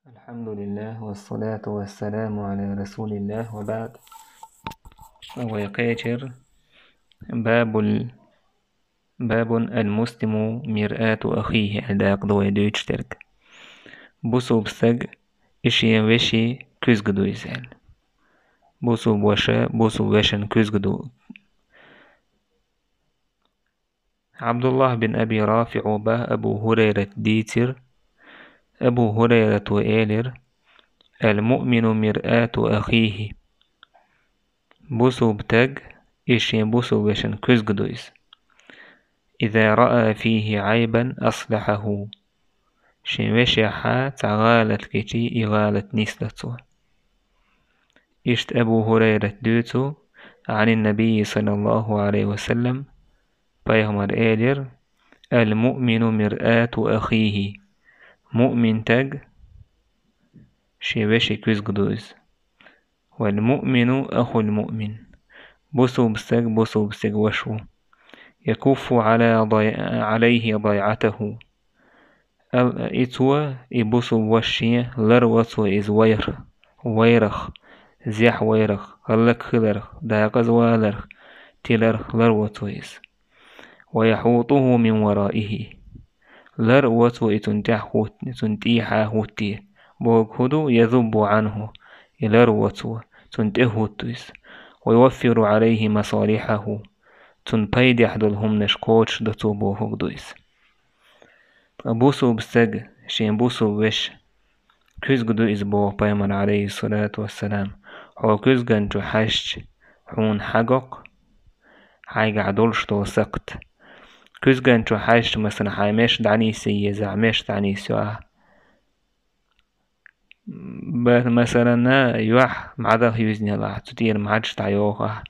الحمد لله والصلاة والسلام على رسول الله وبعد. ويقاتر باب المسلم مرآة أخيه عندك ضوء دويتشترك بوسو بسج إشي وشي كوزجدو يزال بوسو بوشا بوسو وشن كوزجدو. عبد الله بن أبي رافع به أبو هريرة ديتر أبو هريرة وآلر المؤمن مرآة أخيه بوسو بتاج إيشين بوسو وشن كوزجدويس إذا رأى فيه عيبا أصلحه شين وشحا تعالت كتي إغالت نسلته. إشت أبو هريرة دوتو عن النبي صلى الله عليه وسلم بيهمر آلر المؤمن مرآة أخيه مؤمن تاج شين وشي كوزجدويس والمؤمن أخو المؤمن بوسو بسج وشو يكف عليه ضيعته إتوا إبوسو وشي لروتو إز ويرخ زيح ويرخ غلق خلرخ داقز والرخ تلرخ لروتو إز ويحوطه من ورائه لروتو إتنتيحا هوتي بوغ هدو يذب عنه لروتو تنتهوتو إز ويوفر عليه مصالحه تنبيد يحدلهم نشكوش دتو بوهوك دويس بوسو بسج شين بوسو وش كوزجدو إزبو بيمن عليه الصلاة والسلام هو كوزجن تحشت حون حقق حاجة عدولش توسقت كوزجن تحشت مثلا حايمش دعني سيزع مش دعني سوا مثلا يوح معده يوزني الله تدير معدش تعيوها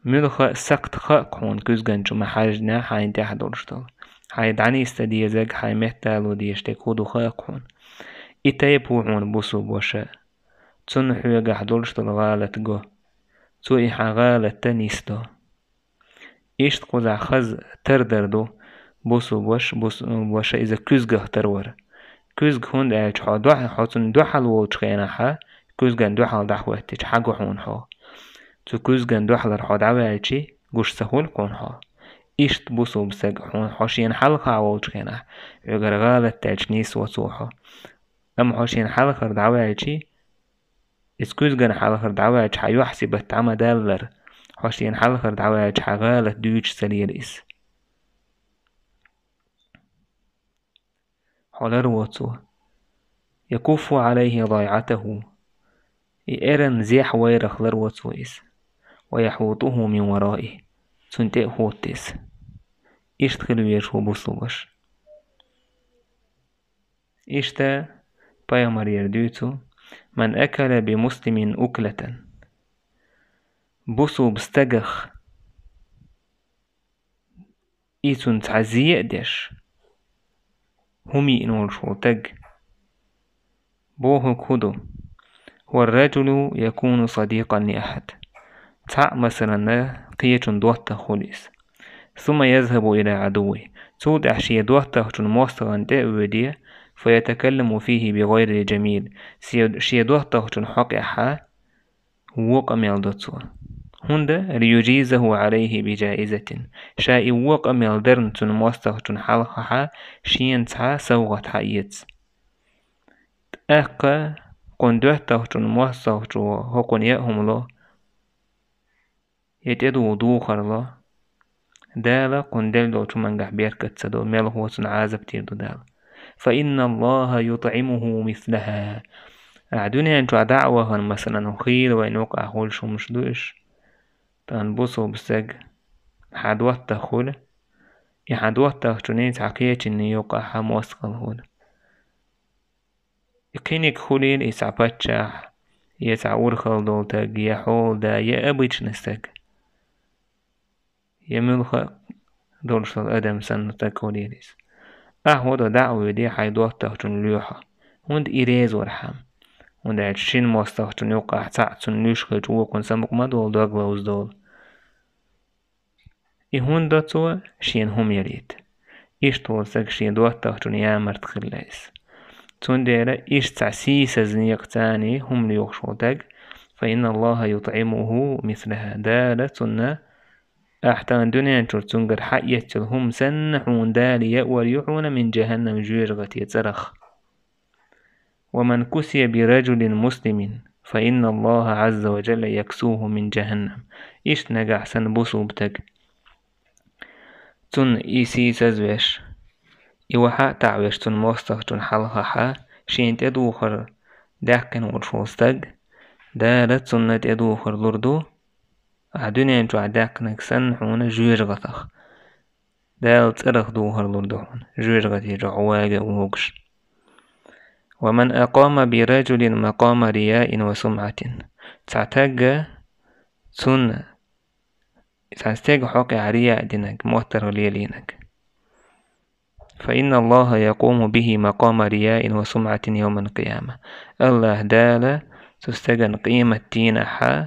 ملخ سقط خاق هون كوزجن جو محاجنا حاين تحدولش تو حاي دعني استدي زج حاي محتالو ديشتك هدو خاقون إتايبو عون بوسو بوشا تون حيوغا حدولش تلغالة جو تو إحا غالة تنيستو إشت قوزع خز تردردو بوسو بوشا إذا كوزجه ترور كوزج هون دعيش حا دوحا حوتن دوحا الووش خيناحا كوزجان دوحا دحوهتش حاقو حون حا تو كوزجان دوحا لرحا دعوهتشي قوش سهول قون حا إشت بوسو بسج حون حوشين حلقة عووش خيناح يغر غالة تاجنيس وصوحا أم حوشين حلقة دعوهتشي إسكوزجان حلقة دعوهتش حيو حسبة عما دالر حوشين حلقة دعوهتش حغالة دوش سليل إس حولر وصو يكف عليه ضيعته إيرن زيح ويرخ لروتو إس ويحوطه من ورائه تنتئ هوتيس إشت خلو يشو بوسوش إشتا بايمر يردوتو من أكل بمسلم أكلة بوسو بستجخ إيتون تعزيق ديش همي إنول شو تج بوه كودو والرجل يكون صديقا لأحد تع مثلا قيتون دوحتا خوليس ثم يذهب إلى عدوه تود أحشي دوحتا موستغن تأودي فيتكلم فيه بغير جميل شي دوحتا حقحا وقم يلدتو هند ليجيزه عليه بجائزة شاء وقم يلدرن موستغن حلقها شين تع سوغت حيت أقا قندوحتا موستغن هقن يأهم له يتدو دوخر له دالا قندل دو تمنجح بيركت سدو ملهو عازب تيردو دالا فإن الله يطعمه مثلها أعدوني أنتو دعوة مثلا خير وينوقع هول شو مش دوش تنبوسو بسج حدوات تخول يحدوات تخوني تعقية إني يوقع حموسقل هول يكينك خولين إسعباتشاح يسعور خلدول تاق يحول دا يأبيتش نستك يملخ دولش الأدم سنة تاكوليريس أهودا دعوة دي حيدوات تخون لوحة هند إيريز ورحم هند عشين موستخون يوقع تعتون لوشخة جوكون سمق مدول دوغلوز دول هون داتوا شين هم يريد إشتول سك شين دوات تخون يامر تخليس تندير إيش تعسيس زنيقتاني هم ليوخشوتك فإن الله يطعمه مثلها دالة أحتان دنيا تنقر حقية هم سنحون دالية وليحون من جهنم جيرغة يترخ ومن كسي برجل مسلم فإن الله عز وجل يكسوه من جهنم إيش نجح سنبوسو بتك تن إيسي سزوش إيوحا تعوش تن موستخ تن حلقها شين تدوخر داكن ورشوستك دالت سنة تدوخر لردو عدنيا جو عداكنك سنحون جيرغتخ دالت أرخ دوخر لردوحون جيرغتي جعواغ ووغش ومن أقام برجل مقام رياء وسمعة تعتق سن تعتق حق رياء دينك موتر ليلينك فإن الله يقوم به مقام رياء وسمعة يوم القيامة الله دال تستجن قيمة تينحا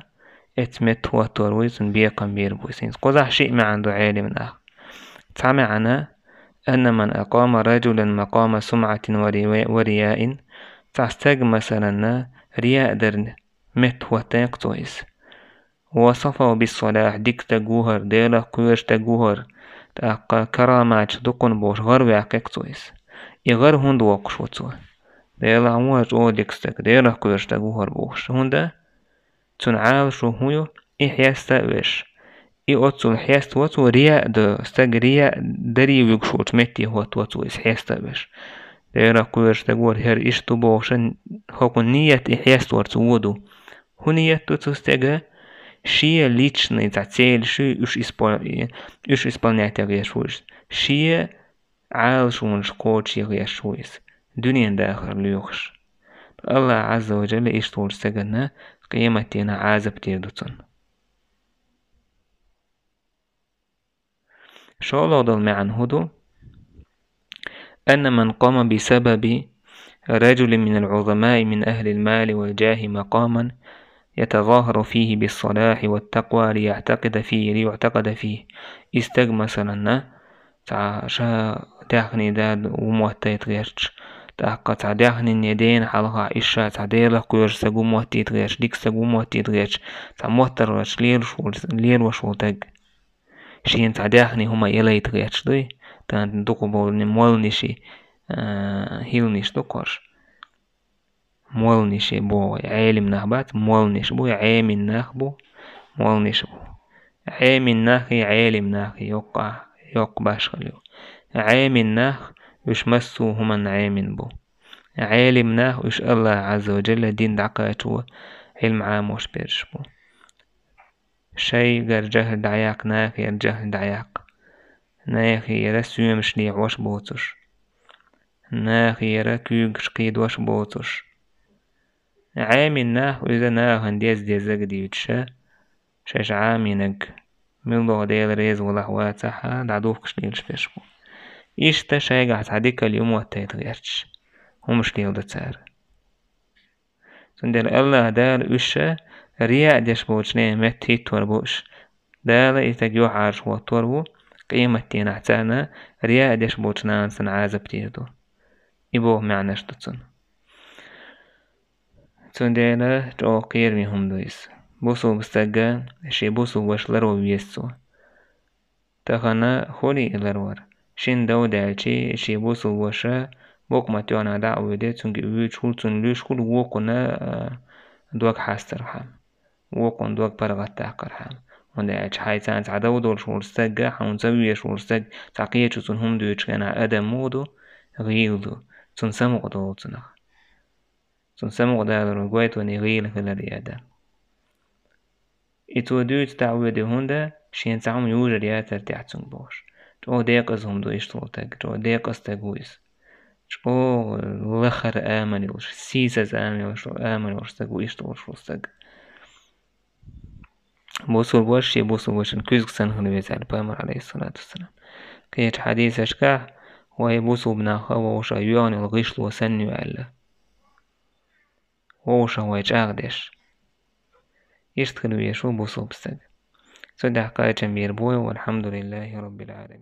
اتمت وترويز بيقا بيربوسين قضح شيء ما عنده عالم آخر تعمعنا أن من أقام رجلا مقام سمعة ورياء تعستج مثلا رياء درن مت وتاق تويس وصفه بالصلاح ديك تجوهر ديلا قوش تجوهر تاق كرامات دقن بوش غر وعكك تويس يغر هند وقشوتو ديلا عموش او ديكستك ديلا قوش تجوهر بوش هندا تنعال شو هيو إحياستا وش أوتو الحياست واتو رياء استج رياء دري ويقشوت متي واتو إحياستا وش ديرا قوش تقول هر إشتو بوشن هوكو نية إحياس ورتودو هنية تستجا شيء ليتشني تعتيل شيء إيش إسبانيا تغيشوش شيء عال شونش قوتش يغيشويس دنيا داخل ليوخش الله عز وجل إشتو استجنا قيمتنا عازب تيردتون شو لو معن هدو أن من قام بسبب رجل من العظماء من أهل المال والجاه مقاما يتظاهر فيه بالصلاح والتقوى ليعتقد فيه استج مثلا تعشا داخني داد وموتى يتغيرش تاقا داخني اليدين حلقة إشا تعديلا قويرش ساقو موتى يتغيرش ديك ساقو موتى يتغيرش تعموتر لير وشولتاق شين تعداخني هما إلا يتغيرش دي تان دوكو بول مولنشي هيلنش دوكوش مولنشي بو عالم نخبات مولنش بو عامن نخبو مولنش بو عامن نخي عالم نخي يوق باشغليو عامن نخ وش مسو هما عامن بو عالم نخ وش الله عز وجل دين دعقاتو علم عام وش بيرش بو شي غير جهل دعياق ناخي الجهل دعياق ناخي يرى سيوم شليع وش بوتش ناخي يرى كيوغ شقيد وش بوتش عامي ناخ وإذا ناخ هنديز ديزاق ديوتشا شاش عامي نق من لغة ديال ريز ولحواتها دعدوف كشليلش بيشبو إيشتا شاي قاعد عديك اليوم واتيتغيرش همش ليل دتار تندر الله دار وشا رياء ديش بوشنين متي توربوش دار إتجوح عارش وطوربو قيمة تينا عتانا رياء ديش بوشنان سن عازب تيردو إبوه معناش تتسن تندر جو قير ميهم دويس بوسو بستقا شي بوسو وش لرو بيسو تخنا خولي لرور شين دو دالشي شي بوسو وشا بوك ما تيونا دعوة دي تنجي ويش كل تنلوش كل ووقنا دوك حاستر حام ووقن دوك برغت تاقر حام وندعش حايتان تعدو دول شور استقا حون زوية شور استق تعقية تنهم دويش كان أدم مودو غيلدو تنسمق دول تنخ تنسمق دال رقويت ونغيل في الريادة إتو دوت تعويد هوندا شين تعم يوجد ياتر تحتن بوش تو ديق ازهم دو اشتغل تاق تو ديق استقويس تو لخر آمن يوش سيساس آمن يوش تاقو اشتغل شو استاق بوصول بوش بوصول بوش كيزك سنخل بيزال بامر عليه الصلاة والسلام كيت حديث اشكاه وهي بوصول بناخا ووش ايوان الغيشل وسن يعلا ووش هو يجاغدش يشتغل ويشو بوصول بستاق صدح قاية بيربوي والحمد لله رب العالمين.